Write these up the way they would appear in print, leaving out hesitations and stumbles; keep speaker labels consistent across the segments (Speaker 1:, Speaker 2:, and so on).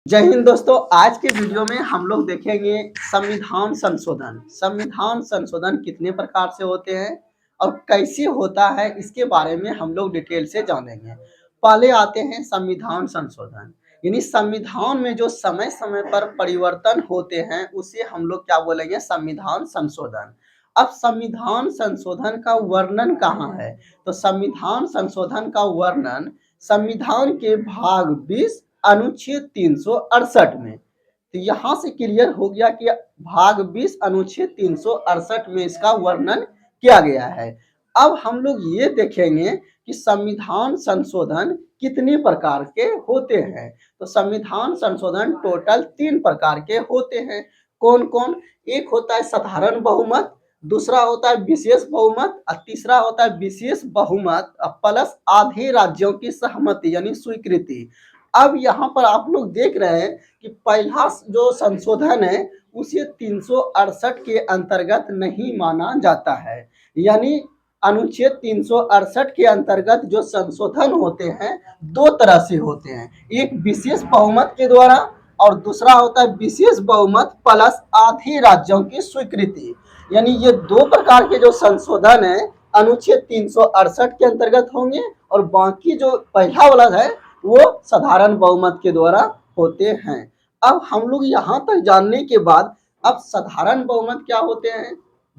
Speaker 1: जय हिंद दोस्तों। आज के वीडियो में हम लोग देखेंगे संविधान संशोधन। संविधान संशोधन कितने प्रकार से होते हैं और कैसे होता है, इसके बारे में हम लोग डिटेल से जानेंगे। पहले आते हैं संविधान संशोधन, यानी संविधान में जो समय समय पर परिवर्तन होते हैं उसे हम लोग क्या बोलेंगे, संविधान संशोधन। अब संविधान संशोधन का वर्णन कहाँ है, तो संविधान संशोधन का वर्णन संविधान के भाग 20 अनुच्छेद 368 में। तो यहाँ से क्लियर हो गया कि भाग 20 अनुच्छेद 368 में इसका वर्णन किया गया है। अब हम लोग ये देखेंगे कि संविधान संशोधन कितने प्रकार के होते हैं। तो संविधान संशोधन टोटल 3 प्रकार के होते हैं। कौन कौन? एक होता है साधारण बहुमत, दूसरा होता है विशेष बहुमत और तीसरा होता है विशेष बहुमत प्लस आधे राज्यों की सहमति यानी स्वीकृति। अब यहाँ पर आप लोग देख रहे हैं कि पहला जो संशोधन है उसे 368 के अंतर्गत नहीं माना जाता है, यानी अनुच्छेद 368 के अंतर्गत जो संशोधन होते हैं दो तरह से होते हैं, एक विशेष बहुमत के द्वारा और दूसरा होता है विशेष बहुमत प्लस आधे राज्यों की स्वीकृति। यानी ये दो प्रकार के जो संशोधन है अनुच्छेद 368 के अंतर्गत होंगे और बाकी जो पहला वाला है वो साधारण बहुमत के द्वारा होते हैं। अब हम लोग यहाँ तक जानने के बाद अब साधारण बहुमत क्या होते हैं,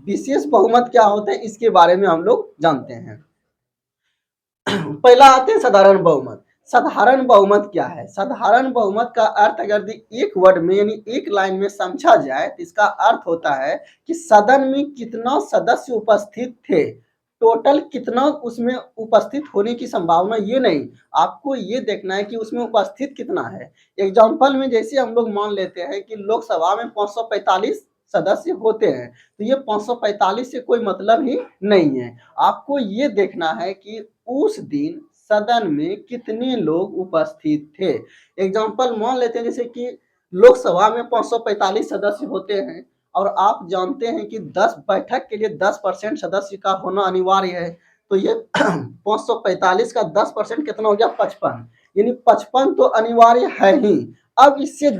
Speaker 1: विशेष बहुमत क्या होते हैं, इसके बारे में हम लोग जानते हैं। पहला आते हैं साधारण बहुमत। साधारण बहुमत क्या है? साधारण बहुमत का अर्थ अगर एक वर्ड में यानी एक लाइन में समझा जाए तो इसका अर्थ होता है कि सदन में कितना सदस्य उपस्थित थे, टोटल कितना उसमें उपस्थित होने की संभावना, ये नहीं, आपको ये देखना है कि उसमें उपस्थित कितना है। एग्जाम्पल में जैसे हम लोग मान लेते हैं कि लोकसभा में 545 सदस्य होते हैं, तो ये 545 से कोई मतलब ही नहीं है। आपको ये देखना है कि उस दिन सदन में कितने लोग उपस्थित थे। एग्जाम्पल मान लेते हैं जैसे कि लोकसभा में 545 सदस्य होते हैं और आप जानते हैं कि 10 बैठक के लिए 10% सदस्य का होना अनिवार्य है, तो ये 545 का 10% कितना हो गया, 55, यानी 55 तो अनिवार्य है ही। अब इससे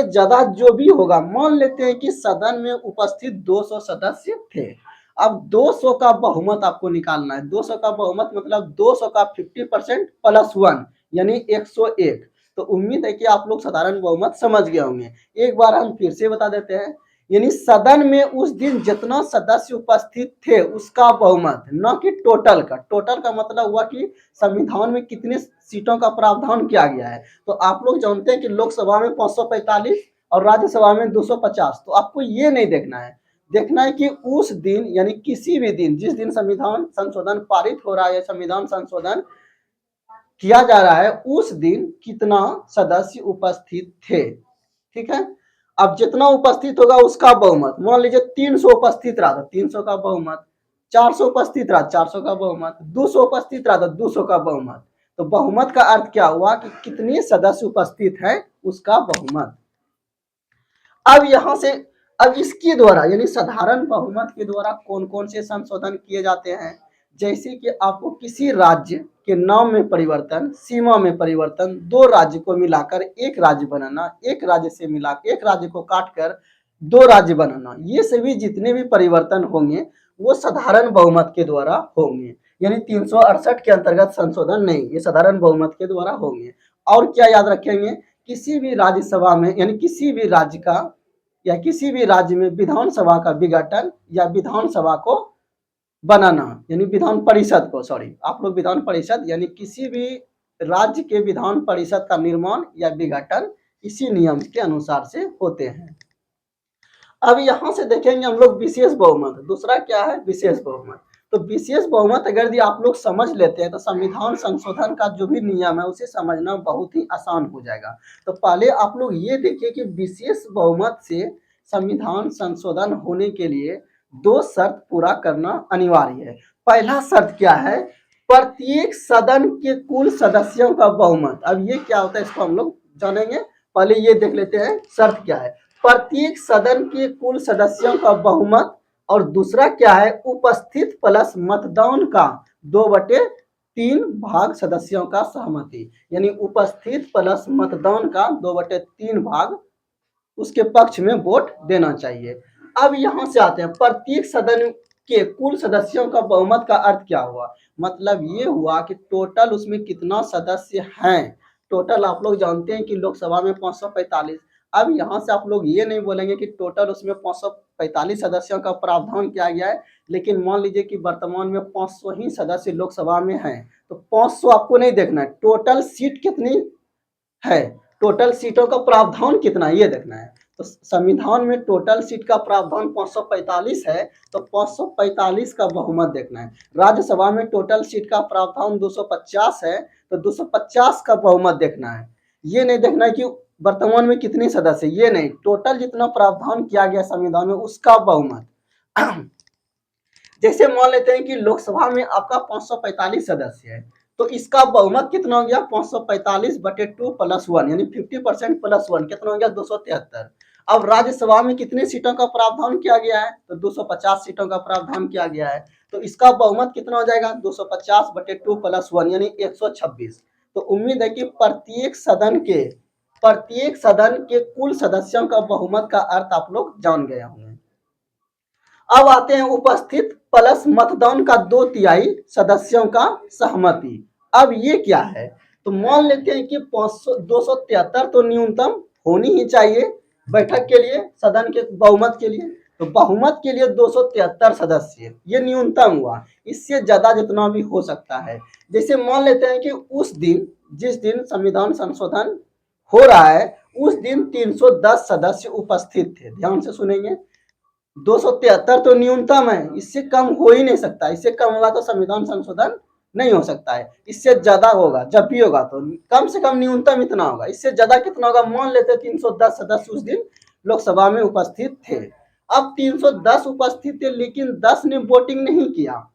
Speaker 1: ज्यादा जो भी होगा, मान लेते हैं कि सदन में उपस्थित 200 सदस्य थे। अब 200 का बहुमत आपको निकालना है। 200 का बहुमत मतलब 200 का 50% प्लस 1 यानी 101। तो उम्मीद है कि आप लोग साधारण बहुमत समझ गए होंगे। एक बार हम फिर से बता देते हैं, यानी सदन में उस दिन जितना सदस्य उपस्थित थे उसका बहुमत, न कि टोटल का। टोटल का मतलब हुआ कि संविधान में कितने सीटों का प्रावधान किया गया है। तो आप लोग जानते हैं कि लोकसभा में 545 और राज्यसभा में 250। तो आपको ये नहीं देखना है, देखना है कि उस दिन यानी किसी भी दिन जिस दिन संविधान संशोधन पारित हो रहा है, संविधान संशोधन किया जा रहा है, उस दिन कितना सदस्य उपस्थित थे। ठीक है, अब जितना उपस्थित होगा उसका बहुमत, मान लीजिए 300 उपस्थित रहा था, 300 का बहुमत, 400 उपस्थित रहा, 400 का बहुमत, 200 उपस्थित रहा था, 200 का बहुमत। तो बहुमत का अर्थ क्या हुआ कि कितने सदस्य उपस्थित हैं उसका बहुमत। अब यहां से अब इसके द्वारा यानी साधारण बहुमत के द्वारा कौन कौन से संशोधन किए जाते हैं, जैसे कि आपको किसी राज्य के नाम में परिवर्तन, सीमा में परिवर्तन, दो राज्य को मिलाकर एक राज्य बनाना, एक राज्य से मिला एक राज्य को काटकर दो राज्य बनाना, ये सभी जितने भी परिवर्तन होंगे वो साधारण बहुमत के द्वारा होंगे। यानी 368 के अंतर्गत संशोधन नहीं, ये साधारण बहुमत के द्वारा होंगे। और क्या याद रखेंगे, किसी भी राज्यसभा में यानी किसी भी राज्य का या किसी भी राज्य में विधानसभा का विघटन या विधानसभा को बनाना, यानी विधान परिषद को, सॉरी आप लोग विधान परिषद यानी किसी भी राज्य के विधान परिषद का निर्माण या विघटन इसी नियम के अनुसार से होते हैं। अब यहां से देखेंगे हम लोग विशेष बहुमत। दूसरा क्या है, विशेष बहुमत। तो विशेष बहुमत अगर यदि आप लोग समझ लेते हैं तो संविधान संशोधन का जो भी नियम है उसे समझना बहुत ही आसान हो जाएगा। तो पहले आप लोग ये देखिए कि विशेष बहुमत से संविधान संशोधन होने के लिए दो शर्त पूरा करना अनिवार्य है। पहला शर्त क्या है, प्रत्येक सदन के कुल सदस्यों का बहुमत। अब ये क्या होता है इसको हम लोग जानेंगे, पहले ये देख लेते हैं शर्त क्या है। प्रत्येक सदन के कुल सदस्यों का बहुमत, और दूसरा क्या है, उपस्थित प्लस मतदान का 2/3 3 भाग सदस्यों का सहमति, यानी उपस्थित प्लस मतदान का 2/3 भाग उसके पक्ष में वोट देना चाहिए। अब यहाँ से आते हैं प्रत्येक सदन के कुल सदस्यों का बहुमत का अर्थ क्या हुआ। मतलब ये हुआ कि टोटल उसमें कितना सदस्य हैं। टोटल आप लोग जानते हैं कि लोकसभा में 545। अब यहाँ से आप लोग ये नहीं बोलेंगे कि टोटल उसमें 545 सदस्यों का प्रावधान किया गया है, लेकिन मान लीजिए कि वर्तमान में 500 ही सदस्य लोकसभा में हैं, तो 500 आपको नहीं देखना है, टोटल सीट कितनी है, टोटल सीटों का प्रावधान कितना है ये देखना है। तो संविधान में टोटल सीट का प्रावधान 545 है, तो 545 का बहुमत देखना है। राज्यसभा में टोटल सीट का प्रावधान 250 है, तो 250 का बहुमत देखना है। ये नहीं देखना है कि वर्तमान में कितने सदस्य, ये नहीं, टोटल जितना प्रावधान किया गया संविधान में उसका बहुमत। जैसे मान लेते हैं कि लोकसभा में आपका 545 सदस्य है, तो इसका बहुमत कितना हो गया 545/2 + 1, यानी 50% + 1 कितना हो गया 273। अब राज्यसभा में कितने सीटों का प्रावधान किया गया है, तो 250 सीटों का प्रावधान किया गया है, तो इसका बहुमत कितना हो जाएगा 250/2 + 1, यानी 126। तो उम्मीद है कि प्रत्येक सदन के कुल सदस्यों का बहुमत का अर्थ आप लोग जान गए होंगे। अब आते हैं उपस्थित प्लस मतदान का 2/3 सदस्यों का सहमति। अब ये क्या है, तो मान लेते हैं कि 273 तो न्यूनतम होनी ही चाहिए बैठक के लिए, सदन के बहुमत के लिए। तो बहुमत के लिए 273 सदस्य ये न्यूनतम हुआ, इससे ज्यादा जितना भी हो सकता है। जैसे मान लेते हैं कि उस दिन जिस दिन संविधान संशोधन हो रहा है उस दिन 310 सदस्य उपस्थित थे। ध्यान से सुनेंगे, 273 तो न्यूनतम है, इससे कम हो ही नहीं सकता। इससे कम होगा तो संविधान संशोधन नहीं हो सकता है। इससे ज्यादा होगा, जब भी होगा तो कम से कम न्यूनतम इतना होगा। इससे ज्यादा कितना होगा, मान लेते 310 सदस्य उस दिन लोकसभा में उपस्थित थे। अब 310 उपस्थित थे, लेकिन 10 ने वोटिंग नहीं किया।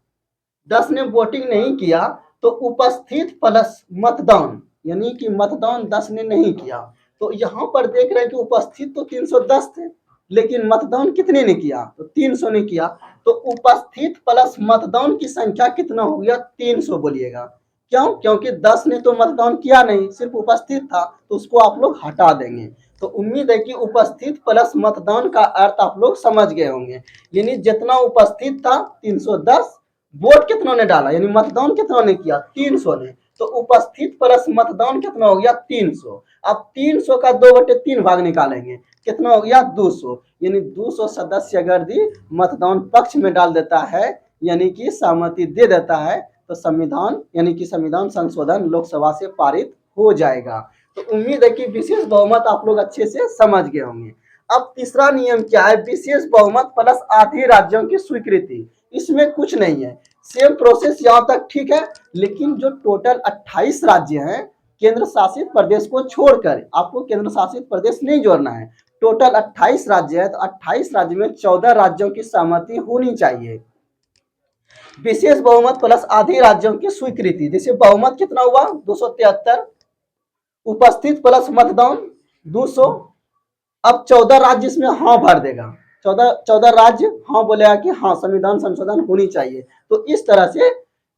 Speaker 1: 10 ने वोटिंग नहीं किया तो उपस्थित प्लस मतदान, यानी कि मतदान 10 ने नहीं किया। तो यहाँ पर देख रहे हैं कि उपस्थित तो 310 थे, लेकिन मतदान कितने ने किया, तो 300 ने किया। तो उपस्थित प्लस मतदान की संख्या कितना हो गया 300 बोलिएगा। क्यों, क्योंकि 10 ने तो मतदान किया नहीं, सिर्फ उपस्थित था, तो उसको आप लोग हटा देंगे। तो उम्मीद है कि उपस्थित प्लस मतदान का अर्थ आप लोग समझ गए होंगे। यानी जितना उपस्थित था 310, वोट कितनों ने डाला, यानी मतदान कितनों ने किया 300 ने, तो उपस्थित प्लस मतदान कितना हो गया 300। अब 300 का 2/3 भाग निकालेंगे, कितना हो गया 200, यानी 200 सदस्य अगर भी मतदान पक्ष में डाल देता है, यानी कि सहमति दे देता है, तो संविधान यानी कि संविधान संशोधन लोकसभा से पारित हो जाएगा। तो उम्मीद है कि विशेष बहुमत आप लोग अच्छे से समझ गए होंगे। अब तीसरा नियम क्या है, विशेष बहुमत प्लस आधे राज्यों की स्वीकृति। इसमें कुछ नहीं है, सेम प्रोसेस यहाँ तक ठीक है, लेकिन जो टोटल 28 राज्य हैं, केंद्र शासित प्रदेश को छोड़कर आपको केंद्र शासित प्रदेश नहीं जोड़ना है। टोटल 28 राज्य है, तो 28 राज्य में 14 राज्यों की सहमति होनी चाहिए। विशेष बहुमत प्लस आधे राज्यों की स्वीकृति, जैसे बहुमत कितना हुआ 273, उपस्थित प्लस मतदान 200। अब 14 राज्य इसमें हाँ भर देगा, 14 राज्य हाँ बोलेगा कि हाँ संविधान संशोधन होनी चाहिए। तो इस तरह से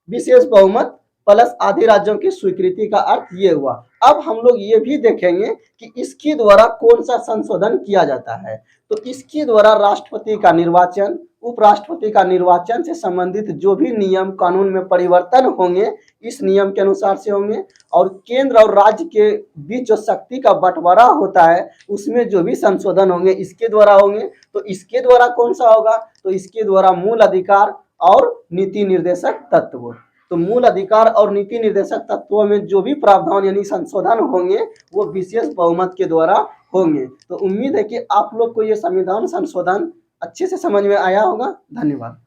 Speaker 1: विशेष बहुमत प्लस आधे राज्यों की स्वीकृति का अर्थ ये हुआ। अब हम लोग ये भी देखेंगे कि इसके द्वारा कौन सा संशोधन किया जाता है। तो इसके द्वारा राष्ट्रपति का निर्वाचन, उपराष्ट्रपति का निर्वाचन से संबंधित जो भी नियम कानून में परिवर्तन होंगे इस नियम के अनुसार से होंगे, और केंद्र और राज्य के बीच जो शक्ति का बंटवारा होता है उसमें जो भी संशोधन होंगे इसके द्वारा होंगे। तो इसके द्वारा कौन सा होगा, तो इसके द्वारा मूल अधिकार और नीति निर्देशक तत्व। तो मूल अधिकार और नीति निर्देशक तत्वों में जो भी प्रावधान यानी संशोधन होंगे वो विशेष बहुमत के द्वारा होंगे। तो उम्मीद है कि आप लोग को ये संविधान संशोधन अच्छे से समझ में आया होगा। धन्यवाद।